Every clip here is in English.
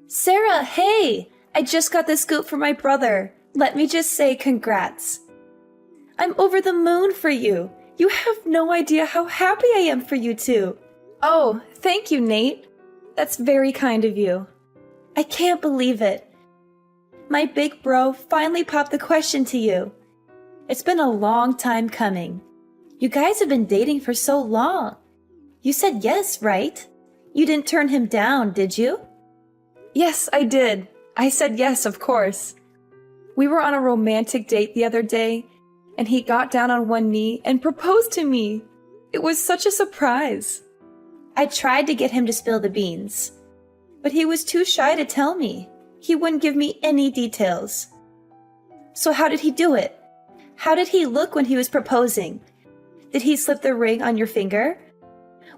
Sarah, hey! I just got the scoop from my brother. Let me just say congrats. I'm over the moon for you. You have no idea how happy I am for you two. Oh, thank you, Nate. That's very kind of you. I can't believe it. My big bro finally popped the question to you. It's been a long time coming. You guys have been dating for so long. You said yes, right? You didn't turn him down, did you? Yes, I did. I said yes, of course. We were on a romantic date the other day, and he got down on one knee and proposed to me. It was such a surprise. I tried to get him to spill the beans, but he was too shy to tell me. He wouldn't give me any details. So how did he do it? How did he look when he was proposing? Did he slip the ring on your finger?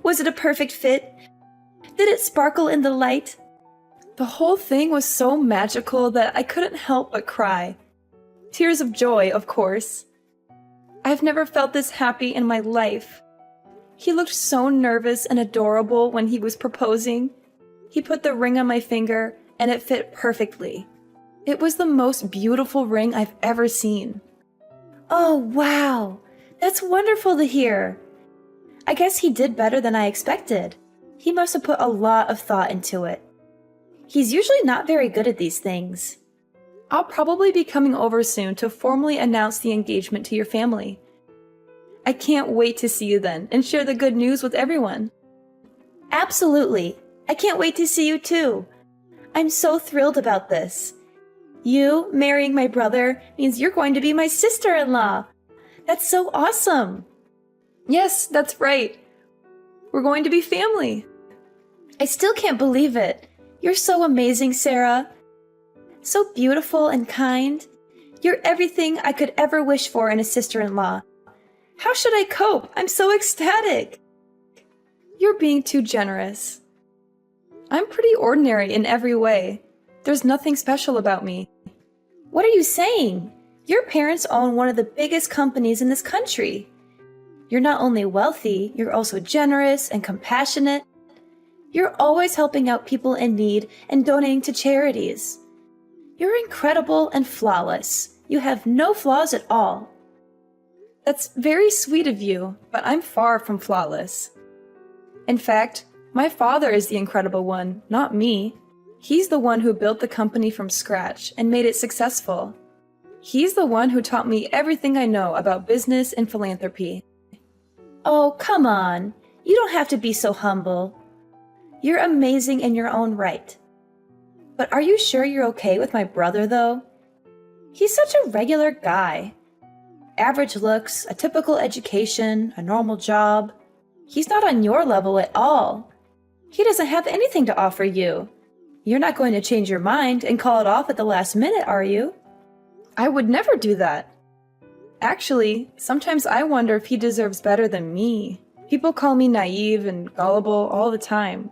Was it a perfect fit? Did it sparkle in the light? The whole thing was so magical that I couldn't help but cry. Tears of joy, of course. I've never felt this happy in my life. He looked so nervous and adorable when he was proposing. He put the ring on my finger, and it fit perfectly. It was the most beautiful ring I've ever seen. Oh, wow! That's wonderful to hear. I guess he did better than I expected. He must have put a lot of thought into it. He's usually not very good at these things. I'll probably be coming over soon to formally announce the engagement to your family. I can't wait to see you then and share the good news with everyone. Absolutely. I can't wait to see you too. I'm so thrilled about this. You marrying my brother means you're going to be my sister-in-law. That's so awesome. Yes, that's right. We're going to be family. I still can't believe it. You're so amazing, Sarah. So beautiful and kind. You're everything I could ever wish for in a sister-in-law. How should I cope? I'm so ecstatic. You're being too generous. I'm pretty ordinary in every way. There's nothing special about me. What are you saying? Your parents own one of the biggest companies in this country. You're not only wealthy, you're also generous and compassionate. You're always helping out people in need and donating to charities. You're incredible and flawless. You have no flaws at all. That's very sweet of you, but I'm far from flawless. In fact, my father is the incredible one, not me. He's the one who built the company from scratch and made it successful. He's the one who taught me everything I know about business and philanthropy. Oh, come on. You don't have to be so humble. You're amazing in your own right. But are you sure you're okay with my brother, though? He's such a regular guy. Average looks, a typical education, a normal job. He's not on your level at all. He doesn't have anything to offer you. You're not going to change your mind and call it off at the last minute, are you? I would never do that. Actually, sometimes I wonder if he deserves better than me. People call me naive and gullible all the time.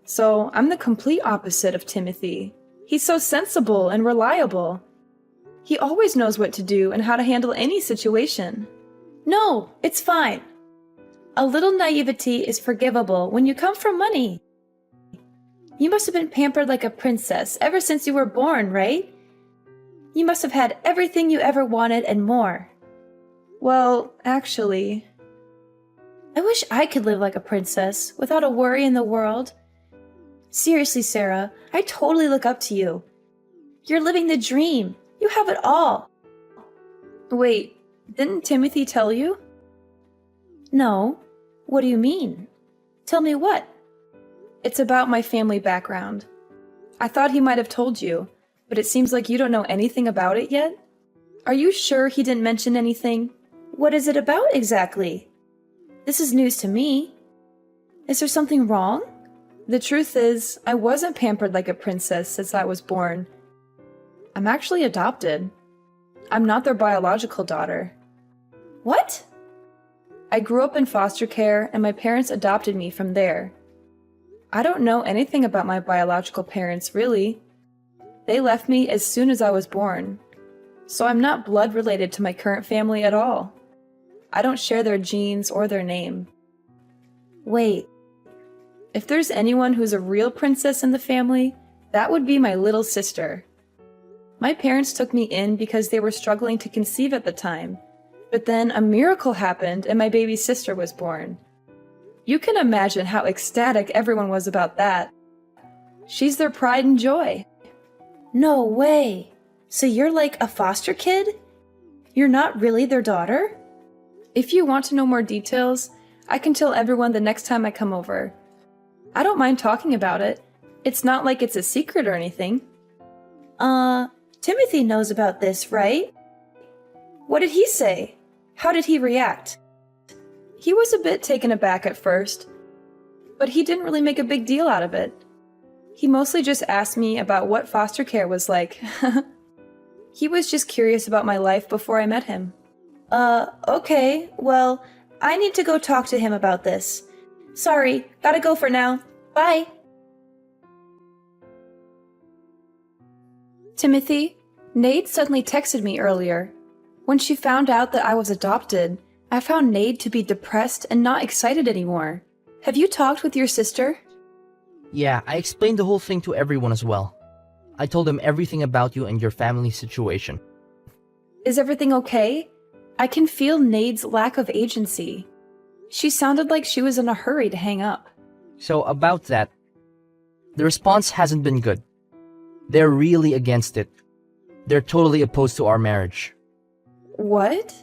So I'm the complete opposite of Timothy. He's so sensible and reliable. He always knows what to do and how to handle any situation. No, it's fine. A little naivety is forgivable when you come from money. You must have been pampered like a princess ever since you were born, right? You must have had everything you ever wanted and more. Well, actually, I wish I could live like a princess without a worry in the world. Seriously, Sarah, I totally look up to you. You're living the dream. You have it all. Wait, didn't Timothy tell you? No. What do you mean? Tell me what? It's about my family background. I thought he might have told you, but it seems like you don't know anything about it yet. Are you sure he didn't mention anything? What is it about exactly? This is news to me. Is there something wrong? The truth is, I wasn't pampered like a princess since I was born. I'm actually adopted. I'm not their biological daughter. What? I grew up in foster care, and my parents adopted me from there. I don't know anything about my biological parents, really. They left me as soon as I was born, so I'm not blood related to my current family at all. I don't share their genes or their name. Wait, if there's anyone who's a real princess in the family, That would be my little sister. My parents took me in because they were struggling to conceive at the time. But then a miracle happened and my baby sister was born. You can imagine how ecstatic everyone was about that. She's their pride and joy. No way! So you're like a foster kid? You're not really their daughter? If you want to know more details, I can tell everyone the next time I come over. I don't mind talking about it. It's not like it's a secret or anything. Timothy knows about this, right? What did he say? How did he react? He was a bit taken aback at first, but he didn't really make a big deal out of it. He mostly just asked me about what foster care was like. He was just curious about my life before I met him. Okay, well, I need to go talk to him about this. Sorry, gotta go for now. Bye! Timothy, Nade suddenly texted me earlier. When she found out that I was adopted, I found Nade to be depressed and not excited anymore. Have you talked with your sister? Yeah, I explained the whole thing to everyone as well. I told them everything about you and your family situation. Is everything okay? I can feel Nade's lack of agency. She sounded like she was in a hurry to hang up. So about that, the response hasn't been good. They're really against it. They're totally opposed to our marriage. What?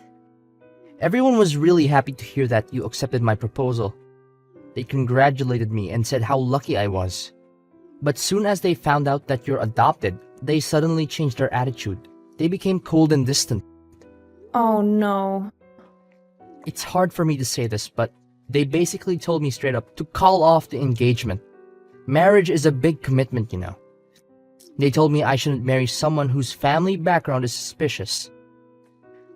Everyone was really happy to hear that you accepted my proposal. They congratulated me and said how lucky I was. But soon as they found out that you're adopted, they suddenly changed their attitude. They became cold and distant. Oh no. It's hard for me to say this, but they basically told me straight up to call off the engagement. Marriage is a big commitment, you know. They told me I shouldn't marry someone whose family background is suspicious.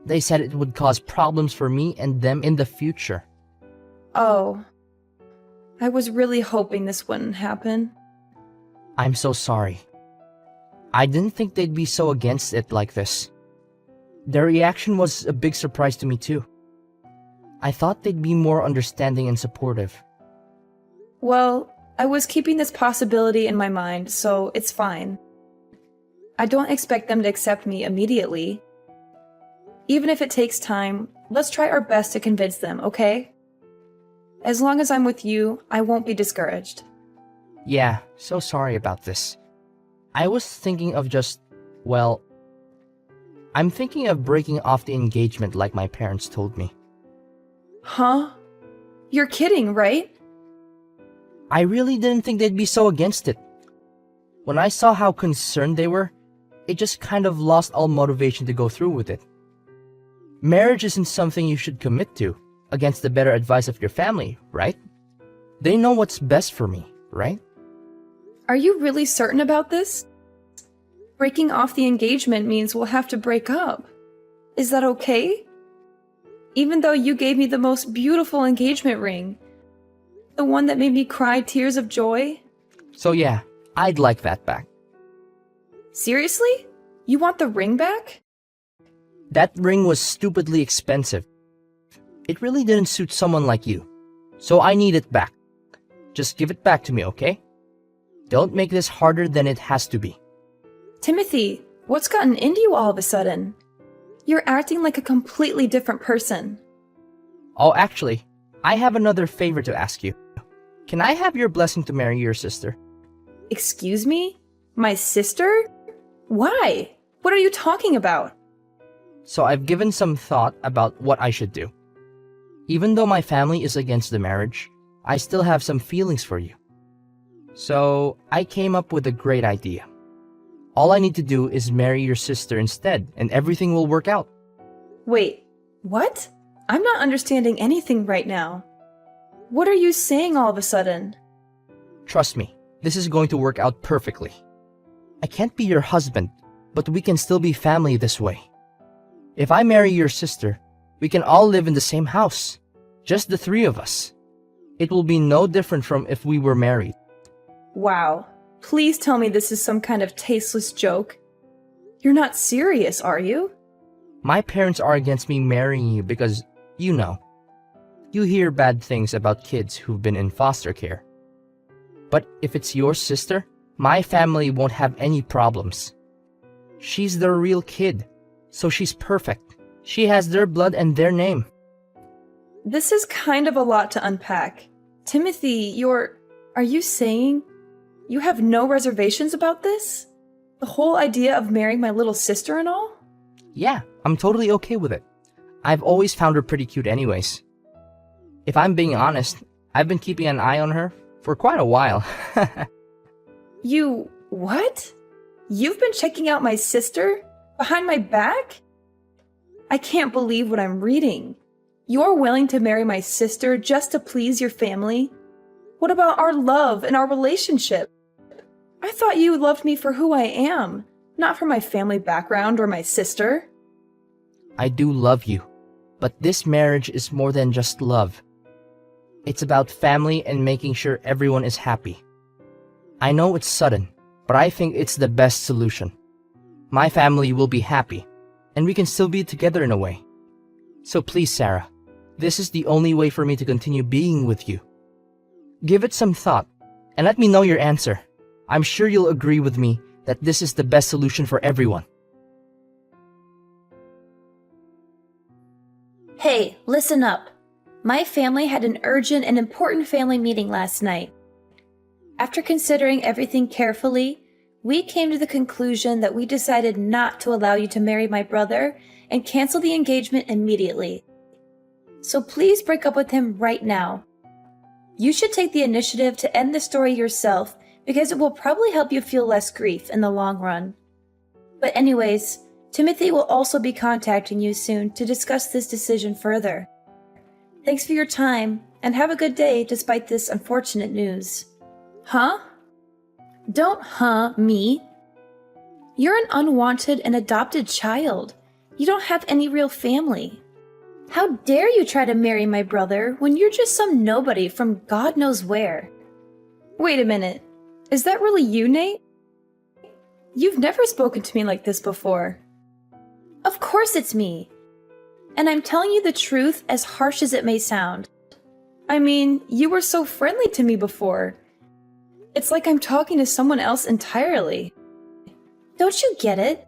They said it would cause problems for me and them in the future. Oh. I was really hoping this wouldn't happen. I'm so sorry. I didn't think they'd be so against it like this. Their reaction was a big surprise to me too. I thought they'd be more understanding and supportive. Well, I was keeping this possibility in my mind, so it's fine. I don't expect them to accept me immediately. Even if it takes time, let's try our best to convince them, okay? As long as I'm with you, I won't be discouraged. Yeah, so sorry about this. I was thinking of I'm thinking of breaking off the engagement like my parents told me. Huh? You're kidding, right? I really didn't think they'd be so against it. When I saw how concerned they were, it just kind of lost all motivation to go through with it. Marriage isn't something you should commit to against the better advice of your family, right? They know what's best for me, right? Are you really certain about this? Breaking off the engagement means we'll have to break up. Is that okay? Even though you gave me the most beautiful engagement ring, the one that made me cry tears of joy? So yeah, I'd like that back. Seriously? You want the ring back? That ring was stupidly expensive. It really didn't suit someone like you. So I need it back. Just give it back to me, okay? Don't make this harder than it has to be. Timothy, what's gotten into you all of a sudden? You're acting like a completely different person. Oh, actually, I have another favor to ask you. Can I have your blessing to marry your sister? Excuse me? My sister? Why? What are you talking about? So I've given some thought about what I should do. Even though my family is against the marriage, I still have some feelings for you. So I came up with a great idea. All I need to do is marry your sister instead, and everything will work out. Wait, what? I'm not understanding anything right now. What are you saying all of a sudden? Trust me, this is going to work out perfectly. I can't be your husband, but we can still be family this way. If I marry your sister, we can all live in the same house. Just the three of us. It will be no different from if we were married. Wow. Please tell me this is some kind of tasteless joke. You're not serious, are you? My parents are against me marrying you because, you know, you hear bad things about kids who've been in foster care. But if it's your sister, My family won't have any problems. She's their real kid, so she's perfect. She has their blood and their name. This is kind of a lot to unpack. Timothy, are you saying you have no reservations about this? The whole idea of marrying my little sister and all? Yeah, I'm totally okay with it. I've always found her pretty cute anyways. If I'm being honest, I've been keeping an eye on her for quite a while. You, what? You've been checking out my sister? Behind my back? I can't believe what I'm reading. You're willing to marry my sister just to please your family? What about our love and our relationship? I thought you loved me for who I am, not for my family background or my sister. I do love you, but this marriage is more than just love. It's about family and making sure everyone is happy. I know it's sudden, but I think it's the best solution. My family will be happy, and we can still be together in a way. So please, Sarah, this is the only way for me to continue being with you. Give it some thought, and let me know your answer. I'm sure you'll agree with me that this is the best solution for everyone. Hey, listen up. My family had an urgent and important family meeting last night. After considering everything carefully, we came to the conclusion that we decided not to allow you to marry my brother and cancel the engagement immediately. So please break up with him right now. You should take the initiative to end the story yourself because it will probably help you feel less grief in the long run. But anyways, Timothy will also be contacting you soon to discuss this decision further. Thanks for your time, and have a good day despite this unfortunate news. Huh? Don't me. You're an unwanted and adopted child. You don't have any real family. How dare you try to marry my brother when you're just some nobody from God knows where? Wait a minute. Is that really you, Nate? You've never spoken to me like this before. Of course it's me. And I'm telling you the truth, as harsh as it may sound. I mean, you were so friendly to me before. It's like I'm talking to someone else entirely. Don't you get it?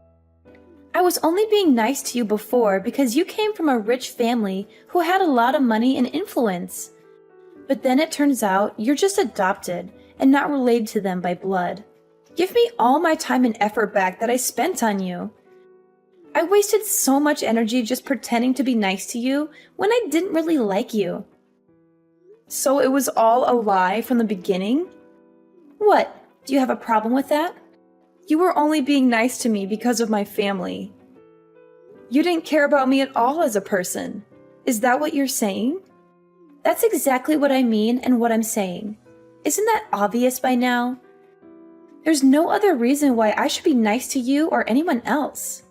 I was only being nice to you before because you came from a rich family who had a lot of money and influence. But then it turns out you're just adopted and not related to them by blood. Give me all my time and effort back that I spent on you. I wasted so much energy just pretending to be nice to you when I didn't really like you. So it was all a lie from the beginning? What? Do you have a problem with that? You were only being nice to me because of my family. You didn't care about me at all as a person. Is that what you're saying? That's exactly what I mean and what I'm saying. Isn't that obvious by now? There's no other reason why I should be nice to you or anyone else.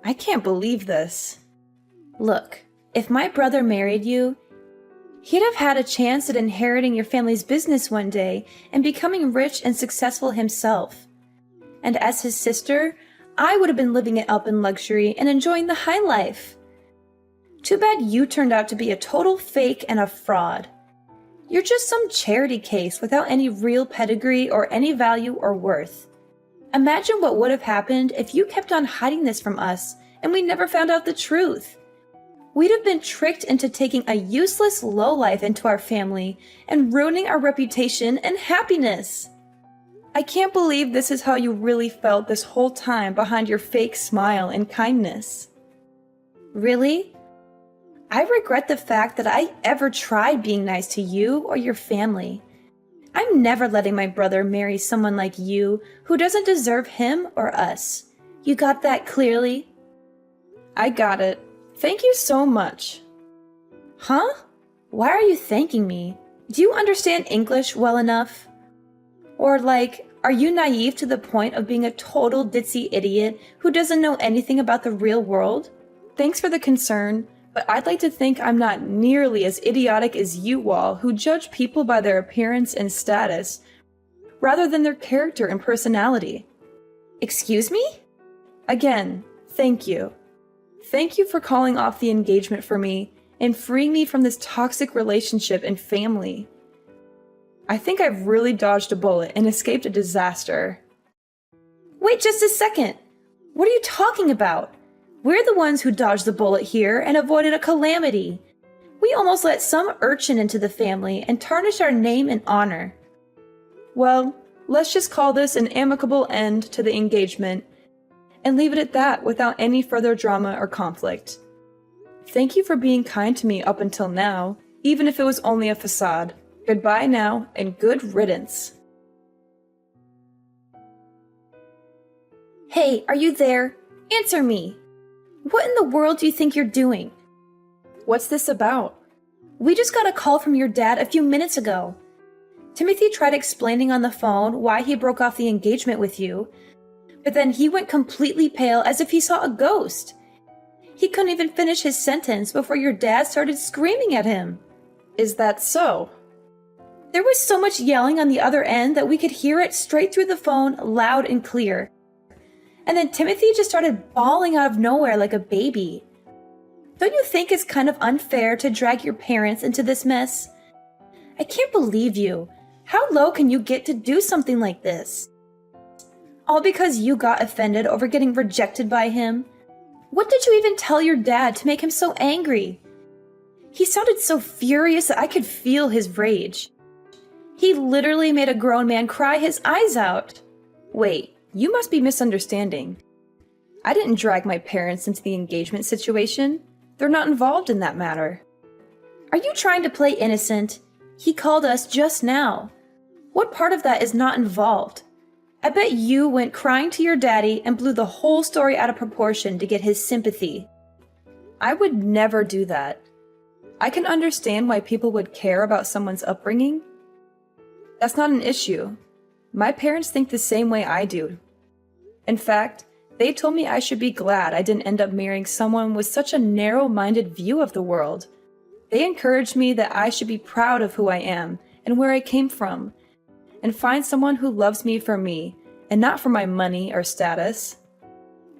I can't believe this. Look, if my brother married you, he'd have had a chance at inheriting your family's business one day and becoming rich and successful himself. And as his sister, I would have been living it up in luxury and enjoying the high life. Too bad you turned out to be a total fake and a fraud. You're just some charity case without any real pedigree or any value or worth. Imagine what would have happened if you kept on hiding this from us and we never found out the truth. We'd have been tricked into taking a useless lowlife into our family and ruining our reputation and happiness. I can't believe this is how you really felt this whole time behind your fake smile and kindness. Really? I regret the fact that I ever tried being nice to you or your family. I'm never letting my brother marry someone like you who doesn't deserve him or us. You got that clearly? I got it. Thank you so much. Huh? Why are you thanking me? Do you understand English well enough? Or are you naive to the point of being a total ditzy idiot who doesn't know anything about the real world? Thanks for the concern, but I'd like to think I'm not nearly as idiotic as you all who judge people by their appearance and status, rather than their character and personality. Excuse me? Again, thank you. Thank you for calling off the engagement for me and freeing me from this toxic relationship and family. I think I've really dodged a bullet and escaped a disaster. Wait just a second! What are you talking about? We're the ones who dodged the bullet here and avoided a calamity. We almost let some urchin into the family and tarnished our name and honor. Well, let's just call this an amicable end to the engagement and leave it at that without any further drama or conflict. Thank you for being kind to me up until now, even if it was only a facade. Goodbye now, and good riddance. Hey, are you there? Answer me! What in the world do you think you're doing? What's this about? We just got a call from your dad a few minutes ago. Timothy tried explaining on the phone why he broke off the engagement with you, but then he went completely pale as if he saw a ghost. He couldn't even finish his sentence before your dad started screaming at him. Is that so? There was so much yelling on the other end that we could hear it straight through the phone, loud and clear. And then Timothy just started bawling out of nowhere like a baby. Don't you think it's kind of unfair to drag your parents into this mess? I can't believe you. How low can you get to do something like this? All because you got offended over getting rejected by him? What did you even tell your dad to make him so angry? He sounded so furious that I could feel his rage. He literally made a grown man cry his eyes out. Wait, you must be misunderstanding. I didn't drag my parents into the engagement situation. They're not involved in that matter. Are you trying to play innocent? He called us just now. What part of that is not involved? I bet you went crying to your daddy and blew the whole story out of proportion to get his sympathy. I would never do that. I can understand why people would care about someone's upbringing. That's not an issue. My parents think the same way I do. In fact, they told me I should be glad I didn't end up marrying someone with such a narrow-minded view of the world. They encouraged me that I should be proud of who I am and where I came from, and find someone who loves me for me, and not for my money or status.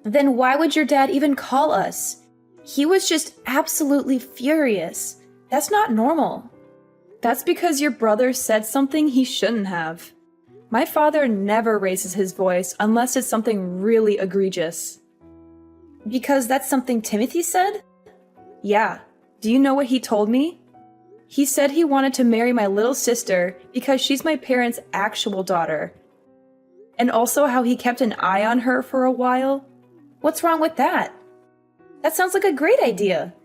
Then why would your dad even call us? He was just absolutely furious. That's not normal. That's because your brother said something he shouldn't have. My father never raises his voice unless it's something really egregious. Because that's something Timothy said? Yeah. Do you know what he told me? He said he wanted to marry my little sister because she's my parents' actual daughter. And also how he kept an eye on her for a while. What's wrong with that? That sounds like a great idea.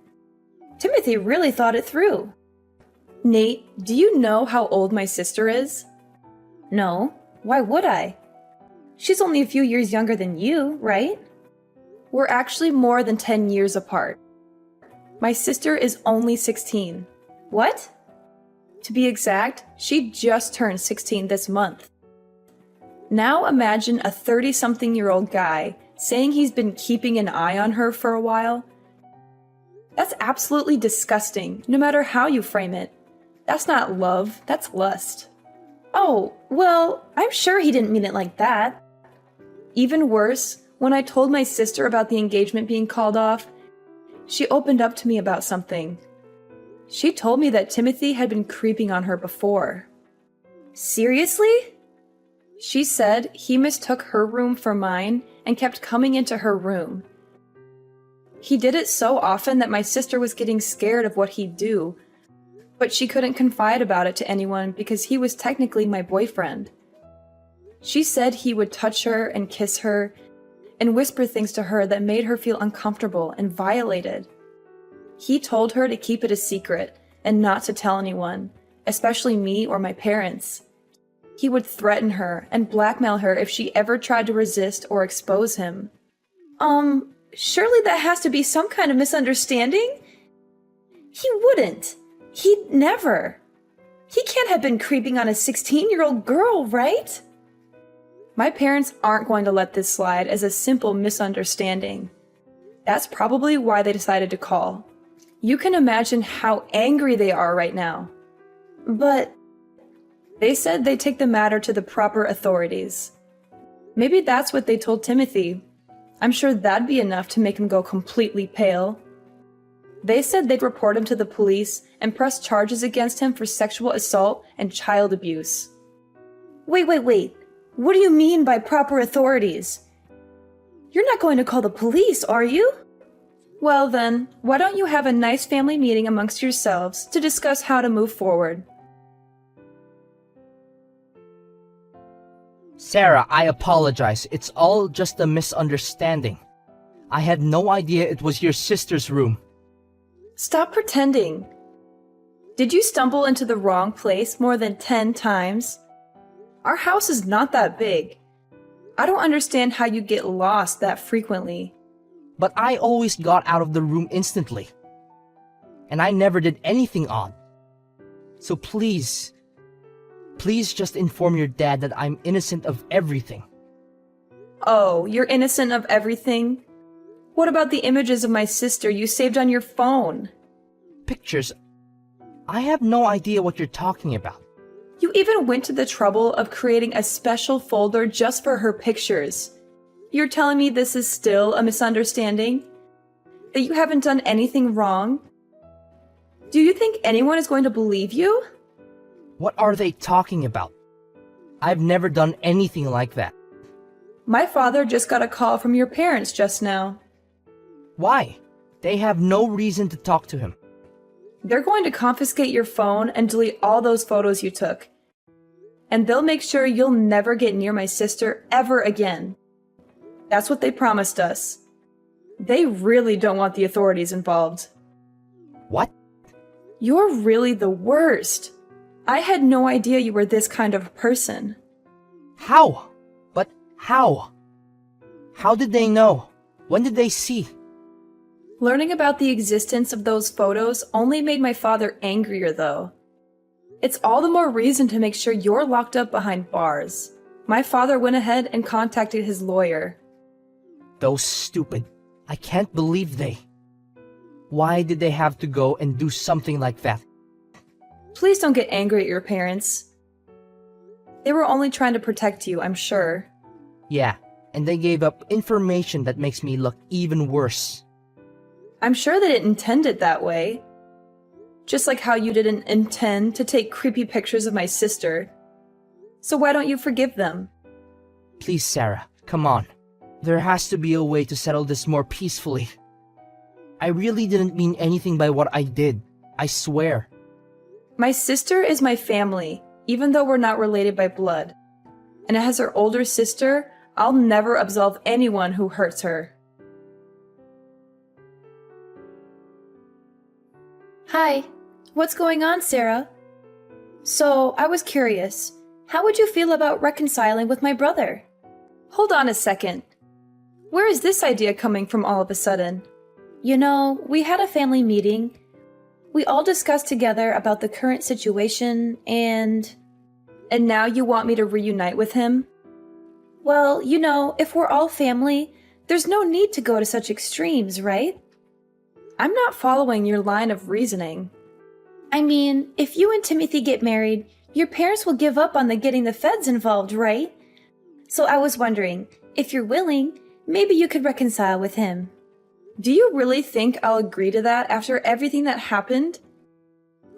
Timothy really thought it through. Nate, do you know how old my sister is? No. Why would I? She's only a few years younger than you, right? We're actually more than 10 years apart. My sister is only 16. What? To be exact, she just turned 16 this month. Now imagine a 30-something-year-old guy saying he's been keeping an eye on her for a while. That's absolutely disgusting, no matter how you frame it. That's not love, that's lust. Oh, well, I'm sure he didn't mean it like that. Even worse, when I told my sister about the engagement being called off, she opened up to me about something. She told me that Timothy had been creeping on her before. Seriously? She said he mistook her room for mine and kept coming into her room. He did it so often that my sister was getting scared of what he'd do, but she couldn't confide about it to anyone because he was technically my boyfriend. She said he would touch her and kiss her and whisper things to her that made her feel uncomfortable and violated. He told her to keep it a secret and not to tell anyone, especially me or my parents. He would threaten her and blackmail her if she ever tried to resist or expose him. Surely that has to be some kind of misunderstanding? He wouldn't. He'd never. He can't have been creeping on a 16-year-old girl, right? My parents aren't going to let this slide as a simple misunderstanding. That's probably why they decided to call. You can imagine how angry they are right now. But they said they'd take the matter to the proper authorities. Maybe that's what they told Timothy. I'm sure that'd be enough to make him go completely pale. They said they'd report him to the police and press charges against him for sexual assault and child abuse. Wait. What do you mean by proper authorities? You're not going to call the police, are you? Well then, why don't you have a nice family meeting amongst yourselves to discuss how to move forward? Sarah, I apologize. It's all just a misunderstanding. I had no idea it was your sister's room. Stop pretending. Did you stumble into the wrong place more than 10 times? Our house is not that big. I don't understand how you get lost that frequently. But I always got out of the room instantly. And I never did anything odd. So please just inform your dad that I'm innocent of everything. Oh, you're innocent of everything? What about the images of my sister you saved on your phone? Pictures? I have no idea what you're talking about. You even went to the trouble of creating a special folder just for her pictures. You're telling me this is still a misunderstanding? That you haven't done anything wrong? Do you think anyone is going to believe you? What are they talking about? I've never done anything like that. My father just got a call from your parents just now. Why? They have no reason to talk to him. They're going to confiscate your phone and delete all those photos you took. And they'll make sure you'll never get near my sister ever again. That's what they promised us. They really don't want the authorities involved. What? You're really the worst. I had no idea you were this kind of person. How? But how? How did they know? When did they see? Learning about the existence of those photos only made my father angrier, though. It's all the more reason to make sure you're locked up behind bars. My father went ahead and contacted his lawyer. Those stupid. I can't believe they. Why did they have to go and do something like that? Please don't get angry at your parents. They were only trying to protect you, I'm sure. Yeah, and they gave up information that makes me look even worse. I'm sure they didn't intend it that way. Just like how you didn't intend to take creepy pictures of my sister. So why don't you forgive them? Please, Sarah, come on. There has to be a way to settle this more peacefully. I really didn't mean anything by what I did. I swear. My sister is my family, even though we're not related by blood. And as her older sister, I'll never absolve anyone who hurts her. Hi, what's going on, Sarah? So, I was curious, how would you feel about reconciling with my brother? Hold on a second. Where is this idea coming from all of a sudden? You know, we had a family meeting. We all discussed together about the current situation and now you want me to reunite with him? Well, you know, if we're all family, there's no need to go to such extremes, right? I'm not following your line of reasoning. I mean, if you and Timothy get married, your parents will give up on getting the feds involved, right? So I was wondering, if you're willing, maybe you could reconcile with him. Do you really think I'll agree to that after everything that happened?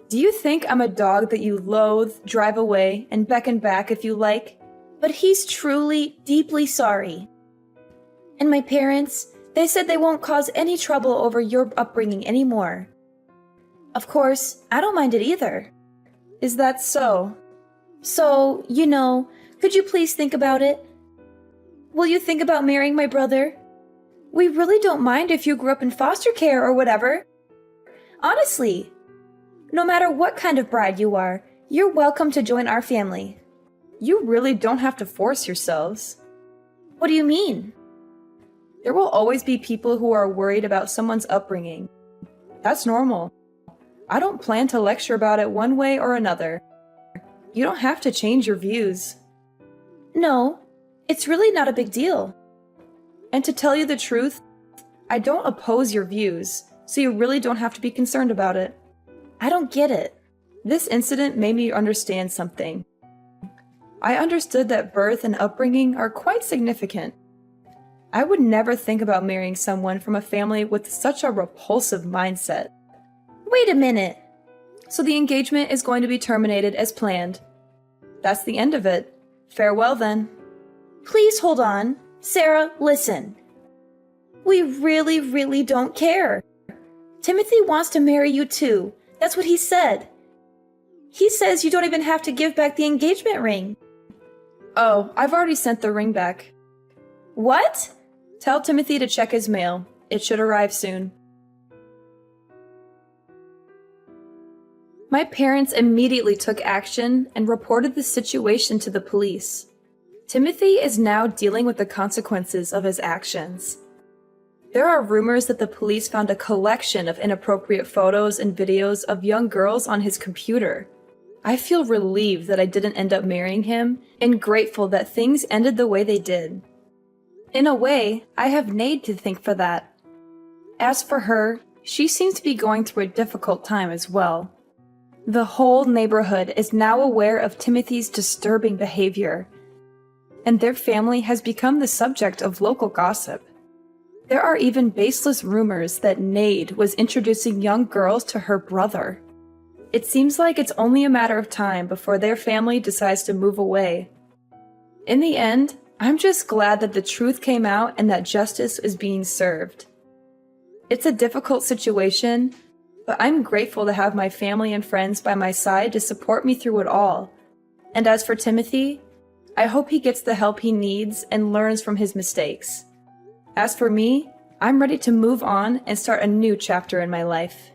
Do you think I'm a dog that you loathe, drive away, and beckon back if you like? But he's truly, deeply sorry. And my parents, they said they won't cause any trouble over your upbringing anymore. Of course, I don't mind it either. Is that so? So, you know, could you please think about it? Will you think about marrying my brother? We really don't mind if you grew up in foster care or whatever. Honestly, no matter what kind of bride you are, you're welcome to join our family. You really don't have to force yourselves. What do you mean? There will always be people who are worried about someone's upbringing. That's normal. I don't plan to lecture about it one way or another. You don't have to change your views. No, it's really not a big deal. And to tell you the truth, I don't oppose your views, so you really don't have to be concerned about it. I don't get it. This incident made me understand something. I understood that birth and upbringing are quite significant. I would never think about marrying someone from a family with such a repulsive mindset. Wait a minute. So the engagement is going to be terminated as planned. That's the end of it. Farewell then. Please hold on. Sarah, listen. We really don't care. Timothy wants to marry you too. That's what he said. He says you don't even have to give back the engagement ring. Oh, I've already sent the ring back. What? Tell Timothy to check his mail. It should arrive soon. My parents immediately took action and reported the situation to the police. Timothy is now dealing with the consequences of his actions. There are rumors that the police found a collection of inappropriate photos and videos of young girls on his computer. I feel relieved that I didn't end up marrying him and grateful that things ended the way they did. In a way, I have Nade to thank for that. As for her, she seems to be going through a difficult time as well. The whole neighborhood is now aware of Timothy's disturbing behavior, and their family has become the subject of local gossip. There are even baseless rumors that Nade was introducing young girls to her brother. It seems like it's only a matter of time before their family decides to move away. In the end, I'm just glad that the truth came out and that justice is being served. It's a difficult situation, but I'm grateful to have my family and friends by my side to support me through it all. And as for Timothy, I hope he gets the help he needs and learns from his mistakes. As for me, I'm ready to move on and start a new chapter in my life.